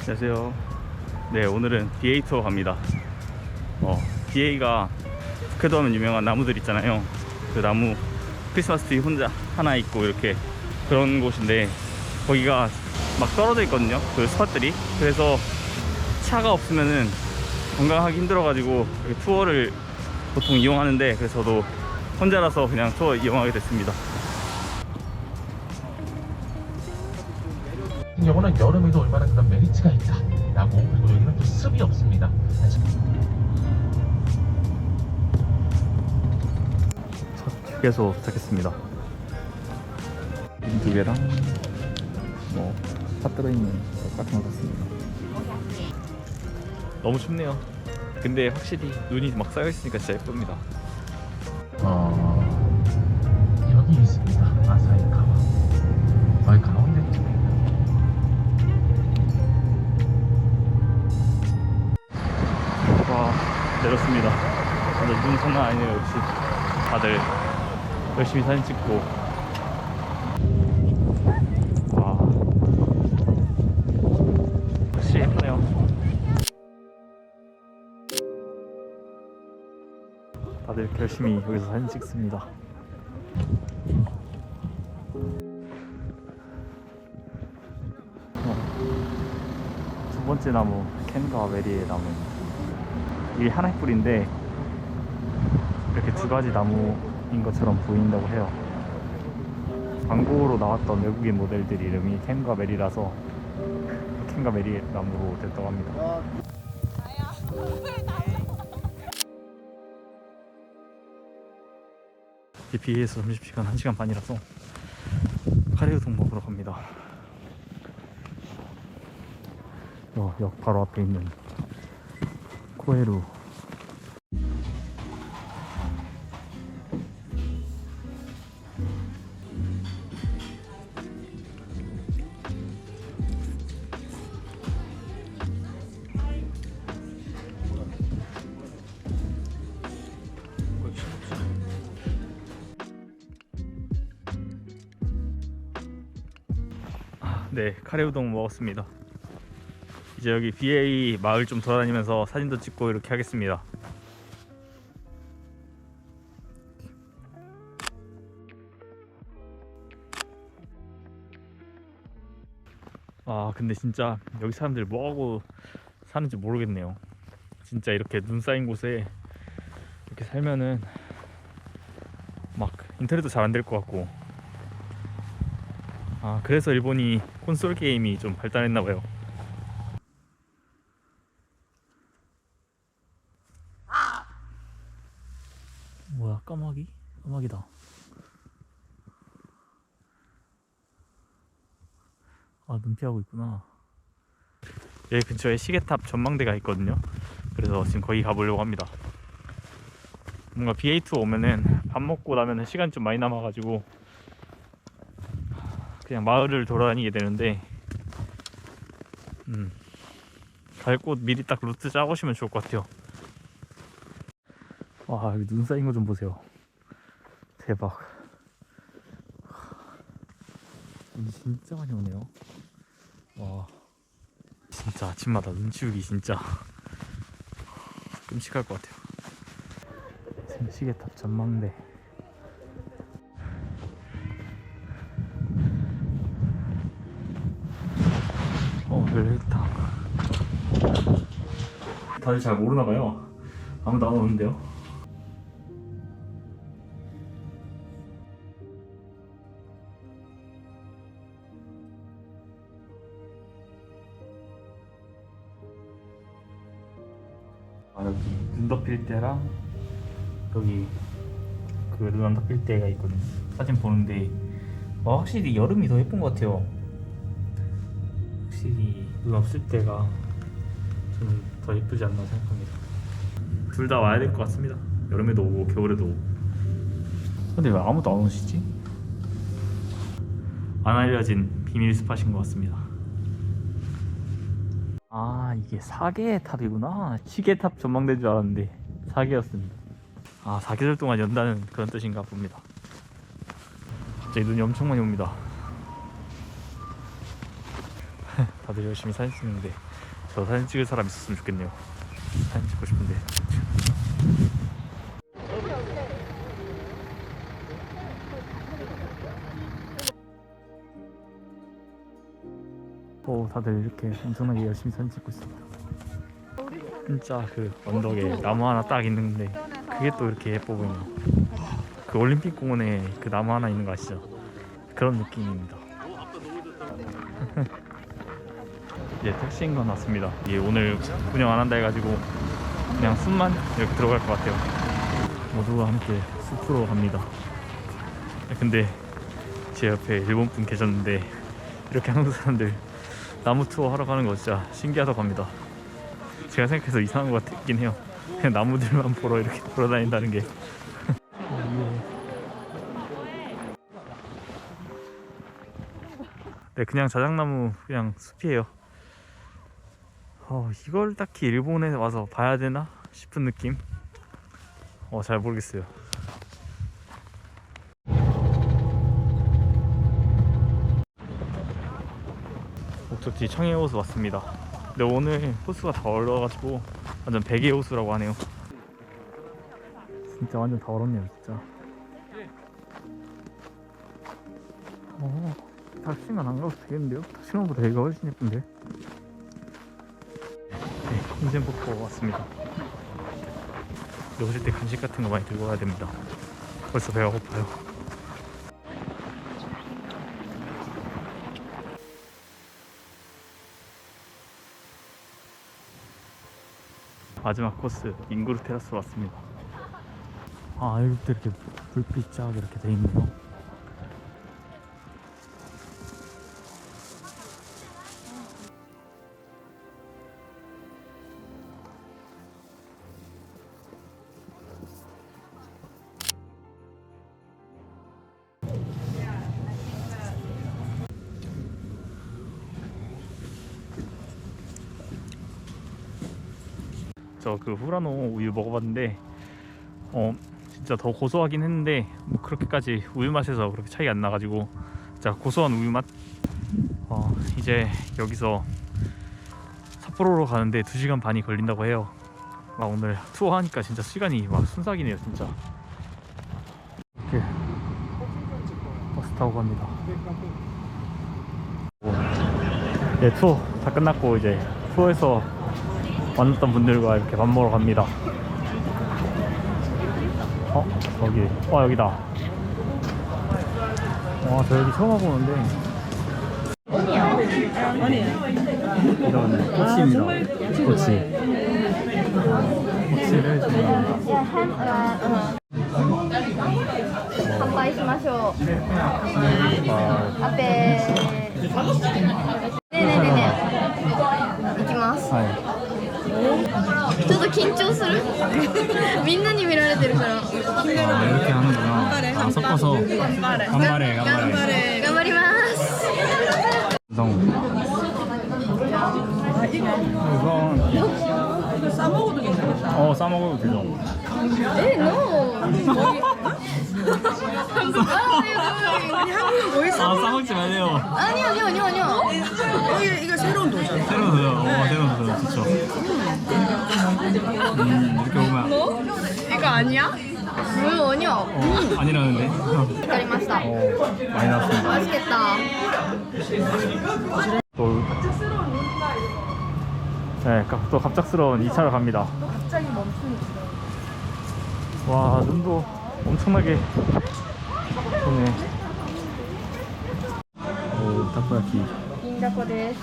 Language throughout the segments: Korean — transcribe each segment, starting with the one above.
안녕하세요. 네, 오늘은 BA 투어 갑니다. BA가 북해도 하면 유명한 나무들 있잖아요. 그 나무 크리스마스 트리 혼자 하나 있고 이렇게 그런 곳인데, 거기가 막 떨어져 있거든요, 그 스팟들이. 그래서 차가 없으면은 관광하기 힘들어가지고 투어를 보통 이용하는데, 그래서 저도 혼자라서 그냥 투어 이용하게 됐습니다. 경우는 여름에도 얼마나 그런 메리트가 있다라고. 그리고 여기는 또 습이 없습니다. 첫 휴게소 도착했습니다. 두 개랑 팥 들어있는 같은 거 샀습니다. 너무 춥네요. 근데 확실히 눈이 막 쌓여있으니까 진짜 예쁩니다. 여기 있습니다. 아사히카와. 거의 가운데쯤에 와, 내렸습니다. 완전 눈 장난 아니네요. 역시 다들 열심히 사진 찍고. 와, 확실히 예쁘네요. 다들 이렇게 열심히 여기서 사진 찍습니다. 두 번째 나무, 캔과 메리의 나무. 이게 하나의 뿌리인데 이렇게 두 가지 나무인 것처럼 보인다고 해요. 광고로 나왔던 외국인 모델들 이름이 캔과 메리라서 캔과 메리 나무로 됐다고 합니다. BA에서 점심시간 1시간 반이라서 카레우동 먹으러 갑니다. 역 바로 앞에 있는 코에루. 네, 카레우동 먹었습니다. 이제 여기 BA 마을 좀 돌아다니면서 사진도 찍고 이렇게 하겠습니다. 근데 진짜 여기 사람들 뭐하고 사는지 모르겠네요. 진짜 이렇게 눈 쌓인 곳에 이렇게 살면은 막 인터넷도 잘 안 될 것 같고. 그래서 일본이 콘솔 게임이 좀 발달했나봐요. 뭐야, 까마귀? 까마귀다. 눈 피하고 있구나. 여기 근처에 시계탑 전망대가 있거든요. 그래서 지금 거기 가보려고 합니다. 뭔가 BA2 오면은 밥 먹고 나면은 시간이 좀 많이 남아가지고 그냥 마을을 돌아다니게 되는데, 갈 곳 미리 딱 루트 짜보시면 좋을 것 같아요. 와, 여기 눈 쌓인 거 좀 보세요. 대박. 눈이 진짜 많이 오네요. 와, 진짜 아침마다 눈 치우기 진짜 끔찍할 것 같아요. 지금 시계탑 전망대. 열렸다. 다들 잘 모르나봐요. 아무도 안 오는데요. 여기 눈 덮일 때랑 여기 그 눈 안 덮일 때가 있거든요. 사진 보는데 확실히 여름이 더 예쁜 것 같아요. 확실히 눈 없을 때가 저는 더 예쁘지 않나 생각합니다. 둘 다 와야 될 것 같습니다. 여름에도 오고 겨울에도 오고. 근데 왜 아무도 안 오시지? 안 알려진 비밀 스팟인 것 같습니다. 아, 이게 사계의 탑이구나. 시계탑 전망대인 줄 알았는데 사계였습니다. 아, 사계절 동안 연다는 그런 뜻인가 봅니다. 갑자기 눈이 엄청 많이 옵니다. 다들 열심히 사진 찍는데 저 사진 찍을 사람 있었으면 좋겠네요. 사진 찍고 싶은데. 오, 다들 이렇게 엄청나게 열심히 사진 찍고 있습니다. 진짜 그 언덕에 나무 하나 딱 있는데 그게 또 이렇게 예뻐 보이네요. 그 올림픽 공원에 그 나무 하나 있는 거 아시죠? 그런 느낌입니다. 이제 택시인가 났습니다. 이게 오늘 운영 안 한다 해가지고 그냥 숲만 이렇게 들어갈 것 같아요. 모두가 함께 숲으로 갑니다. 근데 제 옆에 일본 분 계셨는데 이렇게 한국 사람들 나무 투어 하러 가는 거 진짜 신기하다고 합니다. 제가 생각해서 이상한 것 같긴 해요. 그냥 나무들만 보러 이렇게 돌아다닌다는 게. 네, 그냥 자작나무 그냥 숲이에요. 이걸 딱히 일본에 와서 봐야 되나 싶은 느낌? 잘 모르겠어요. 목적지 청해호수 왔습니다. 근데 오늘 호수가 다 얼어가지고 완전 백의 호수라고 하네요. 진짜 완전 다 얼었네요, 진짜. 탁시만 안 가도 되겠는데요? 탁시만보다 여기가 훨씬 예쁜데? 네, 흰샘폭포 왔습니다. 오실 때 간식 같은 거 많이 들고 가야 됩니다. 벌써 배가 고파요. 마지막 코스 인구르 테라스로 왔습니다. 아, 여기부터 이렇게 불빛 쫙 이렇게 돼 있네요. 저 그 후라노 우유 먹어봤는데 진짜 더 고소하긴 했는데 뭐 그렇게까지 우유 맛에서 그렇게 차이가 안 나가지고 진짜 고소한 우유 맛. 이제 여기서 삿포로로 가는데 2시간 반이 걸린다고 해요. 오늘 투어 하니까 진짜 시간이 막 순삭이네요 진짜. 이렇게 버스 타고 갑니다. 네, 투어 다 끝났고 이제 투어에서 만났던 분들과 이렇게 밥 먹으러 갑니다. 저기 여기다. 저 여기 처음 와보는데 이런 꼬치입니다. 꼬치. 꼬치를 주문합니다. 乾杯しましょう。あべねえねえねえねえ。いきます。はい。ちょっと緊張する？みんなに見られてるから。 이렇게 하는구나. 섞어서. 간발에. 頑張ります。 이거 싸먹어도 괜찮겠다. 싸먹어도 되죠. No. 싸먹지 말래요. 아니요. 이거 새로운 도전. 새로운 도전. 새로운 도전 좋죠. 이렇게 보면. 이거 아니야? 아니요. 아니라는데. わかりました。 많이 나왔습니다. 맛있겠다. 또 갑작스러운 2차로 갑니다. 갑자기 멈추니까. 와, 눈도 엄청나게 오네. 타코야키. 銀だこです。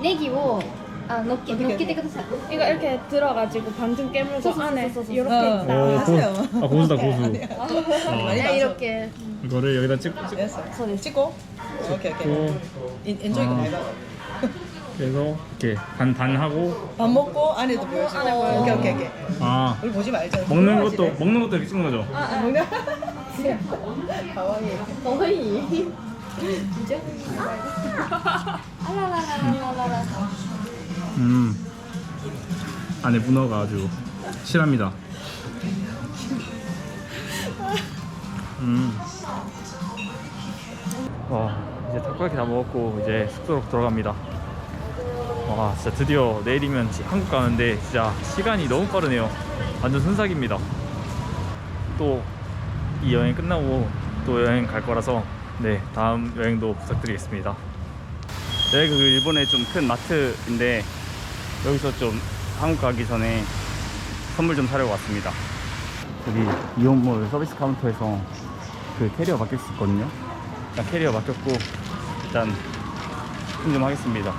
ネギを乗っけてください。 이거 이렇게 들어가지고 반쯤 깨물고 안에 이렇게 오, 하세요. 고수다, 고수. 네, 이렇게. 이거를 여기다 찍고. 찍고. 오케이. 엔조이 거 말고. 그래서 이렇게 반 하고. 밥 먹고 안에도 보여주고. 오케이. 우리 보지 말자. 먹는 것도 이렇게 찍는 거죠. 먹는. 가와이. 거의. 안에 문어가 아주 실합니다. 와, 이제 타코야키 다 먹었고 이제 숙소로 들어갑니다. 와, 진짜 드디어 내일이면 한국 가는데 진짜 시간이 너무 빠르네요. 완전 순삭입니다. 또 이 여행 끝나고 또 여행 갈 거라서 네, 다음 여행도 부탁드리겠습니다. 여기가 그 일본의 좀 큰 마트인데 여기서 좀 한국 가기 전에 선물 좀 사려고 왔습니다. 여기 이온몰 서비스 카운터에서 그 캐리어 맡길 수 있거든요. 일단 캐리어 맡겼고 일단 좀 하겠습니다.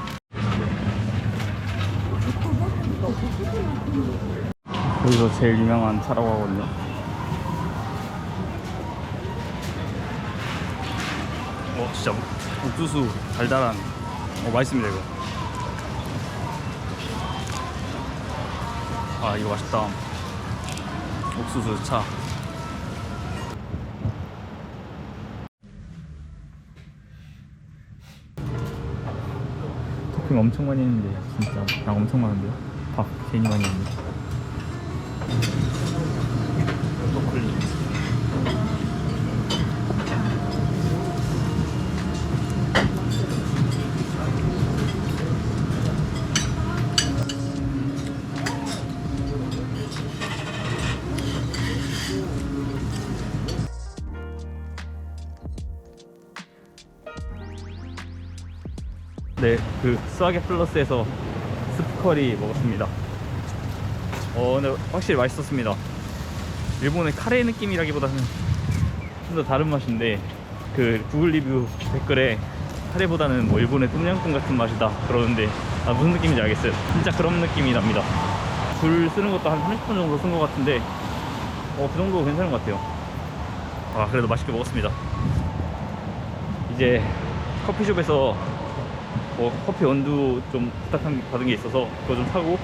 여기서 제일 유명한 차라고 하거든요. 진짜 옥수수 달달한 맛있습니다 이거. 아, 이거 맛있다. 옥수수 차. 토핑 엄청 많이 했는데 진짜 양 엄청 많은데요? 밥 괜히 많이 했는데. 브로콜리. 네, 그 스와게 플러스에서 스프커리 먹었습니다. 근데 확실히 맛있었습니다. 일본의 카레 느낌이라기보다는 좀 더 다른 맛인데 그 구글 리뷰 댓글에 카레보다는 뭐 일본의 똠양꿍 같은 맛이다 그러는데 무슨 느낌인지 알겠어요. 진짜 그런 느낌이 납니다. 줄 쓰는 것도 한 30분 정도 쓴 것 같은데 그 정도 괜찮은 것 같아요. 그래도 맛있게 먹었습니다. 이제 커피숍에서 커피 원두 좀 받은 게 있어서 그거 좀 사고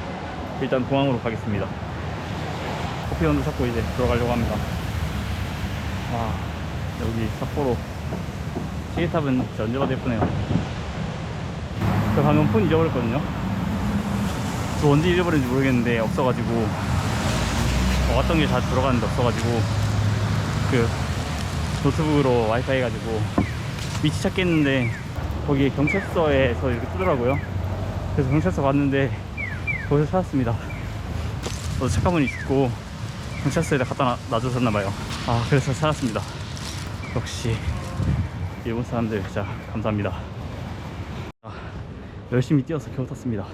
일단 공항으로 가겠습니다. 커피 원두 찾고 이제 들어가려고 합니다. 여기 삿포로 시계탑은 진짜 언제 봐도 예쁘네요. 저 방금 폰 잊어버렸거든요. 저 언제 잊어버렸는지 모르겠는데 없어가지고 왔던 길 다 들어가는데 없어가지고 그 노트북으로 와이파이 해가지고 위치 찾겠는데 거기 경찰서에서 이렇게 뜨더라고요. 그래서 경찰서 갔는데 거기서 찾았습니다. 저도 착각문이 있고 경찰서에다 갖다 놔주셨나봐요. 그래서 찾았습니다. 역시 일본 사람들 진짜 감사합니다. 열심히 뛰어서 겨우 탔습니다.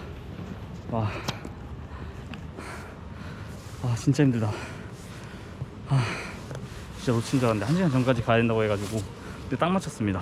진짜 힘들다. 진짜 놓친 줄 알았는데 1시간 전까지 가야 된다고 해가지고 근데 딱 맞췄습니다.